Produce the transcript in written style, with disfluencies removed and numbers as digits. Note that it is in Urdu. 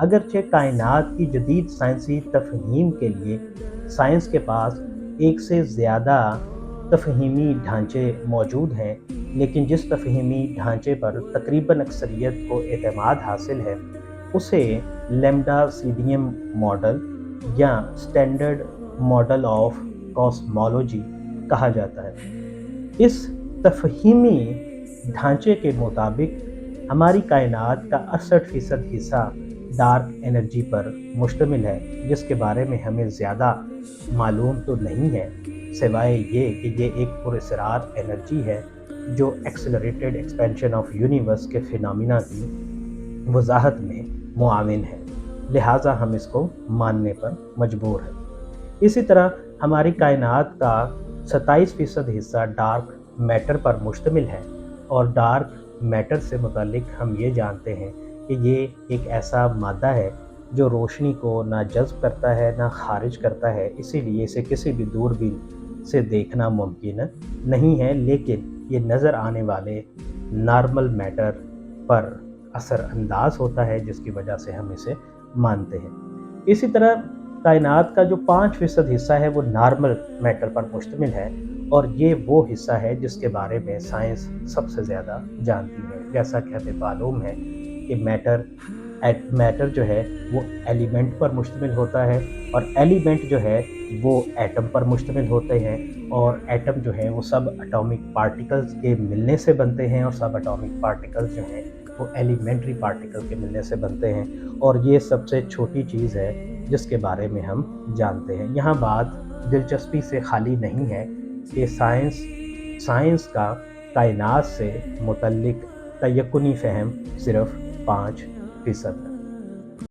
اگرچہ کائنات کی جدید سائنسی تفہیم کے لیے سائنس کے پاس ایک سے زیادہ تفہیمی ڈھانچے موجود ہیں، لیکن جس تفہیمی ڈھانچے پر تقریباً اکثریت کو اعتماد حاصل ہے اسے لیمڈا سیڈیم ماڈل یا اسٹینڈرڈ ماڈل آف کاسمولوجی کہا جاتا ہے۔ اس تفہیمی ڈھانچے کے مطابق ہماری کائنات کا 68% حصہ ڈارک انرجی پر مشتمل ہے، جس کے بارے میں ہمیں زیادہ معلوم تو نہیں ہے سوائے یہ کہ یہ ایک پراسرار انرجی ہے جو ایکسلریٹڈ ایکسپینشن آف یونیورس کے فینامنا کی وضاحت میں معاون ہے، لہٰذا ہم اس کو ماننے پر مجبور ہیں۔ اسی طرح ہماری کائنات کا 27% حصہ ڈارک میٹر پر مشتمل ہے، اور ڈارک میٹر سے متعلق ہم یہ جانتے ہیں کہ یہ ایک ایسا مادہ ہے جو روشنی کو نہ جذب کرتا ہے نہ خارج کرتا ہے، اسی لیے اسے کسی بھی دوربین سے دیکھنا ممکن نہیں ہے، لیکن یہ نظر آنے والے نارمل میٹر پر اثر انداز ہوتا ہے، جس کی وجہ سے ہم اسے مانتے ہیں۔ اسی طرح کائنات کا جو 5% حصہ ہے وہ نارمل میٹر پر مشتمل ہے، اور یہ وہ حصہ ہے جس کے بارے میں سائنس سب سے زیادہ جانتی ہے۔ جیسا کہ ہمیں معلوم ہے کہ میٹر جو ہے وہ ایلیمنٹ پر مشتمل ہوتا ہے، اور ایلیمنٹ جو ہے وہ ایٹم پر مشتمل ہوتے ہیں، اور ایٹم جو ہے وہ سب اٹامک پارٹیکلز کے ملنے سے بنتے ہیں، اور سب اٹامک پارٹیکلز جو ہیں وہ ایلیمنٹری پارٹیکل کے ملنے سے بنتے ہیں، اور یہ سب سے چھوٹی چیز ہے جس کے بارے میں ہم جانتے ہیں۔ یہاں بات دلچسپی سے خالی نہیں ہے کہ سائنس کا کائنات سے متعلق تیقنی فہم صرف 5% ہے۔